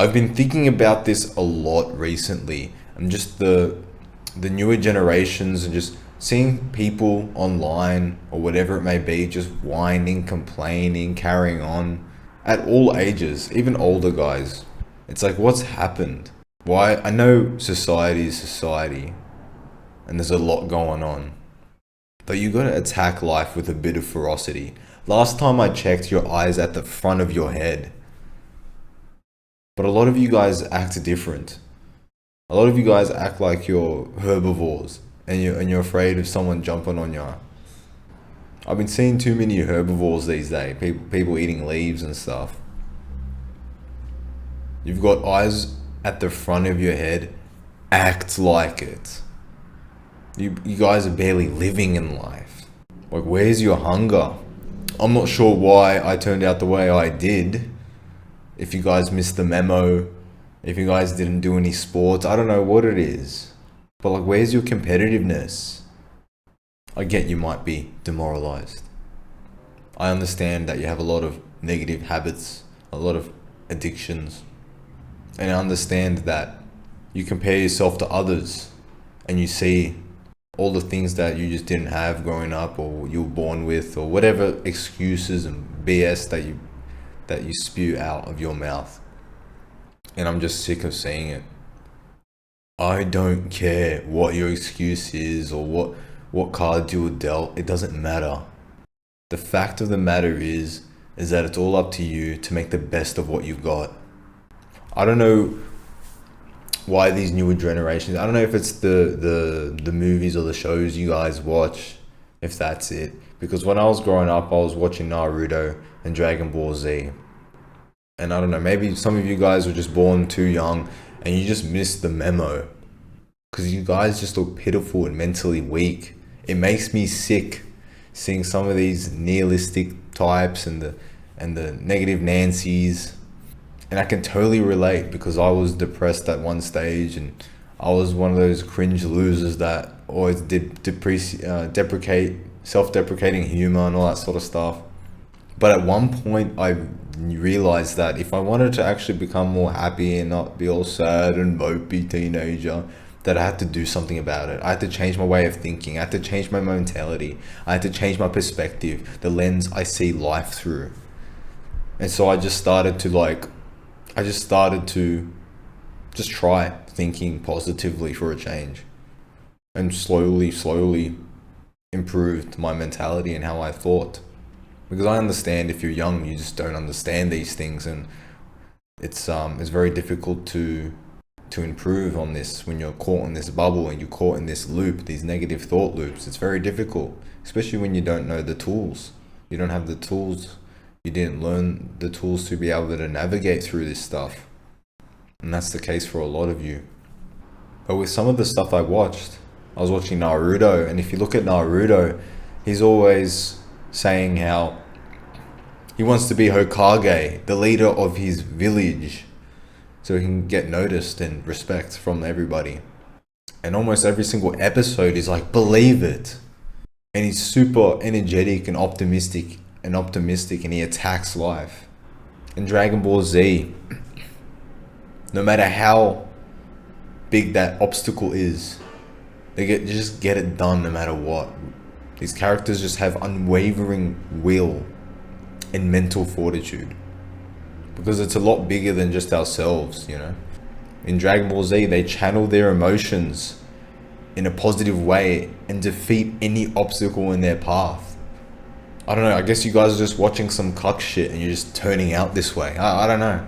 I've been thinking about this a lot recently. And just the newer generations and just seeing people online or whatever it may be just whining, complaining, carrying on at all ages, even older guys. It's like what's happened? Why? I know society is society and there's a lot going on. But you gotta attack life with a bit of ferocity. Last time I checked, your eyes at the front of your head. But a lot of you guys act different. A lot of you guys act like you're herbivores and you're afraid of someone jumping on you. I've been seeing too many herbivores these days. People eating leaves and stuff. You've got eyes at the front of your head. Act like it. You guys are barely living in life. Like, where's your hunger? I'm not sure why I turned out the way I did. If you guys missed the memo, if you guys didn't do any sports, I don't know what it is. But like, where's your competitiveness? I get you might be demoralized. I understand that you have a lot of negative habits, a lot of addictions. And I understand that you compare yourself to others and you see all the things that you just didn't have growing up or you were born with or whatever excuses and BS that you spew out of your mouth. And I'm just sick of seeing it. I don't care what your excuse is or what cards you were dealt. It doesn't matter. The fact of the matter is that it's all up to you to make the best of what you've got. I don't know why these newer generations, I don't know if it's the movies or the shows you guys watch, if that's it. Because when I was growing up, I was watching Naruto and Dragon Ball Z. And I don't know, maybe some of you guys were just born too young and you just missed the memo. Because you guys just look pitiful and mentally weak. It makes me sick seeing some of these nihilistic types and the negative Nancy's. And I can totally relate because I was depressed at one stage and I was one of those cringe losers that always did deprecate, self-deprecating humor and all that sort of stuff. But at one point I realized that if I wanted to actually become more happy and not be all sad and mopey teenager, that I had to do something about it. I had to change my way of thinking. I had to change my mentality. I had to change my perspective, the lens I see life through. And so I just started to just try thinking positively for a change and slowly improved my mentality and how I thought. Because I understand if you're young, you just don't understand these things, and it's very difficult to improve on this when you're caught in this bubble and you're caught in this loop, these negative thought loops. It's very difficult, especially when you don't know the tools. You don't have the tools. You didn't learn the tools to be able to navigate through this stuff. And that's the case for a lot of you. But with some of the stuff I watched, I was watching Naruto, and if you look at Naruto, he's always saying how he wants to be Hokage, the leader of his village, so he can get noticed and respect from everybody. And almost every single episode is like, believe it. And he's super energetic and optimistic and he attacks life. In Dragon Ball Z, no matter how big that obstacle is, they just get it done no matter what. These characters just have unwavering will and mental fortitude. Because it's a lot bigger than just ourselves, you know. In Dragon Ball Z, they channel their emotions in a positive way and defeat any obstacle in their path. I don't know, I guess you guys are just watching some cuck shit and you're just turning out this way. I don't know.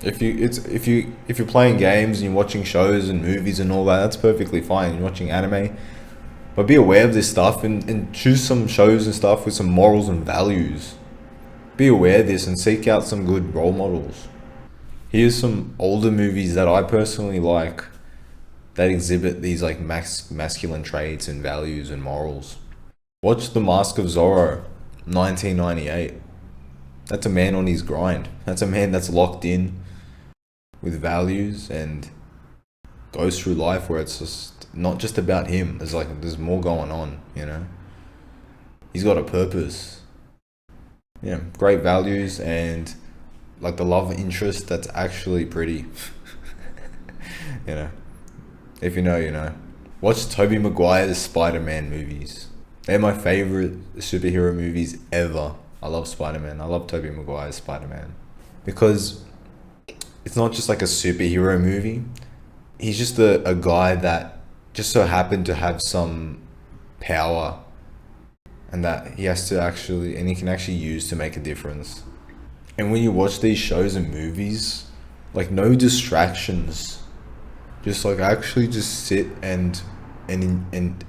If you're playing games and you're watching shows and movies and all that, that's perfectly fine. You're watching anime. But be aware of this stuff and choose some shows and stuff with some morals and values. Be aware of this and seek out some good role models. Here's some older movies that I personally like that exhibit these like masculine traits and values and morals. Watch The Mask of Zorro, 1998. That's a man on his grind. That's a man that's locked in with values and goes through life where it's just not just about him. There's more going on, you know. He's got a purpose. Yeah, great values, and like the love interest that's actually pretty. You know, if you know, you know. Watch Tobey Maguire's Spider-Man movies. They're my favorite superhero movies ever. I love Spider-Man. I love Tobey Maguire's Spider-Man because it's not just like a superhero movie. He's just a guy that just so happened to have some power, and that he has to actually, and he can actually use to make a difference. And when you watch these shows and movies, like no distractions, just like actually just sit and and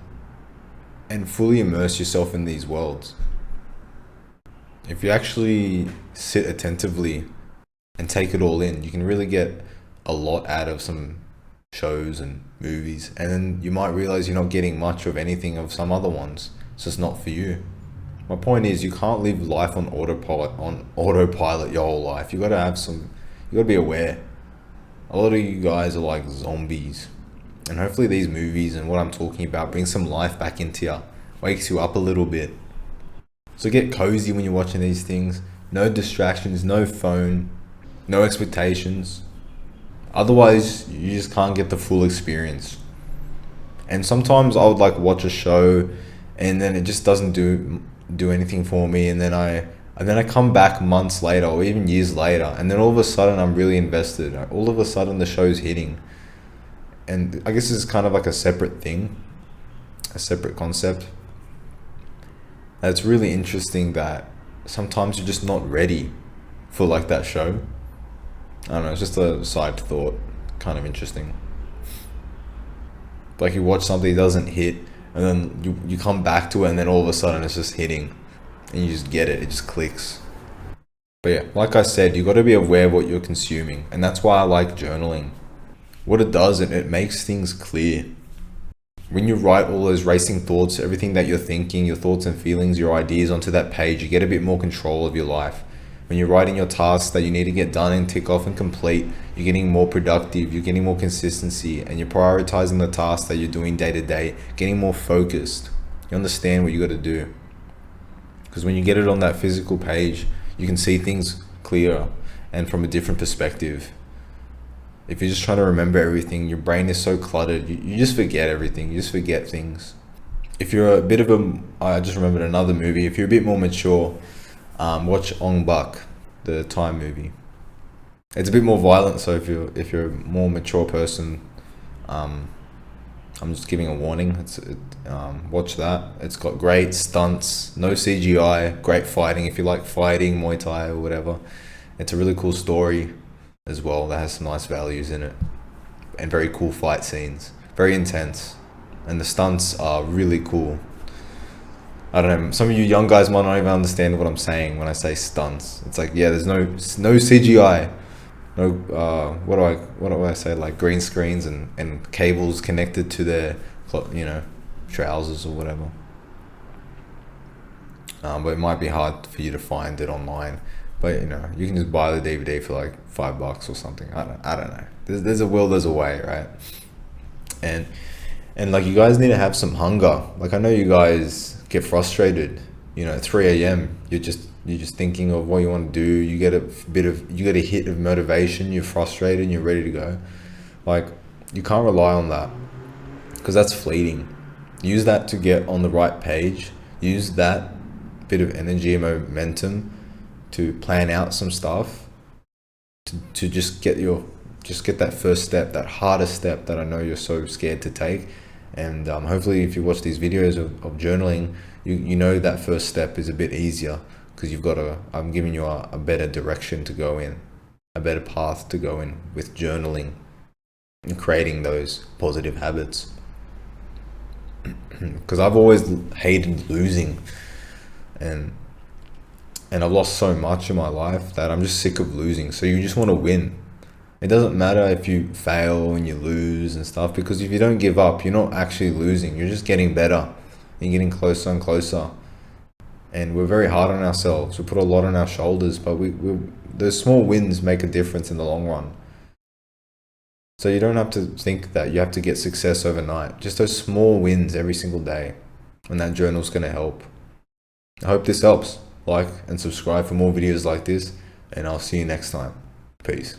fully immerse yourself in these worlds. If you actually sit attentively and take it all in, you can really get a lot out of some shows and movies, and then you might realize you're not getting much of anything of some other ones. It's just not for you. My point is, you can't live life on autopilot your whole life. You gotta have some. You gotta be aware. A lot of you guys are like zombies, and hopefully these movies and what I'm talking about bring some life back into you, wakes you up a little bit. So get cozy when you're watching these things. No distractions, no phone, no expectations. Otherwise, you just can't get the full experience. And sometimes I would like watch a show, and then it just doesn't do anything for me, and then I come back months later or even years later, and then all of a sudden I'm really invested. All of a sudden the show's hitting, and I guess it's kind of like a separate thing, a separate concept. And it's really interesting that sometimes you're just not ready for like that show. I don't know, it's just a side thought, kind of interesting. Like you watch something, it doesn't hit, and then you come back to it, and then all of a sudden it's just hitting, and you just get it, it just clicks. But yeah, like I said, you got to be aware of what you're consuming, and that's why I like journaling. What it does, it makes things clear. When you write all those racing thoughts, everything that you're thinking, your thoughts and feelings, your ideas onto that page, you get a bit more control of your life. When you're writing your tasks that you need to get done and tick off and complete, you're getting more productive, you're getting more consistency, and you're prioritizing the tasks that you're doing day to day, getting more focused. You understand what you got to do. Because when you get it on that physical page, you can see things clearer and from a different perspective. If you're just trying to remember everything, your brain is so cluttered, you just forget everything, you just forget things. If you're a bit of a, I just remembered another movie, if you're a bit more mature, watch Ong Bak, the Thai movie. It's a bit more violent, so if you're a more mature person, I'm just giving a warning. Watch that. It's got great stunts, no CGI, great fighting. If you like fighting, Muay Thai or whatever, it's a really cool story as well that has some nice values in it, and very cool fight scenes, very intense, and the stunts are really cool. I don't know, some of you young guys might not even understand what I'm saying when I say stunts. It's like, yeah, there's no CGI, no what do I say, like green screens and cables connected to their, you know, trousers or whatever. But it might be hard for you to find it online. But you know, you can just buy the DVD for like $5 or something. I don't know. There's a will, there's a way, right? And like, you guys need to have some hunger. Like, I know you guys get frustrated. You know, at 3 a.m. you're just thinking of what you want to do. You get a hit of motivation. You're frustrated and you're ready to go. Like, you can't rely on that, because that's fleeting. Use that to get on the right page. Use that bit of energy and momentum to plan out some stuff, to just get that first step, that hardest step that I know you're so scared to take. And hopefully if you watch these videos of journaling, you know that first step is a bit easier, because I'm giving you a better direction to go in, a better path to go in with journaling and creating those positive habits. Because I've always hated losing, and I've lost so much in my life that I'm just sick of losing. So you just want to win. It doesn't matter if you fail and you lose and stuff, because if you don't give up, you're not actually losing. You're just getting better. You're getting closer and closer. And we're very hard on ourselves. We put a lot on our shoulders, but those small wins make a difference in the long run. So you don't have to think that you have to get success overnight. Just those small wins every single day. And that journal's going to help. I hope this helps. Like and subscribe for more videos like this. and I'll see you next time. Peace.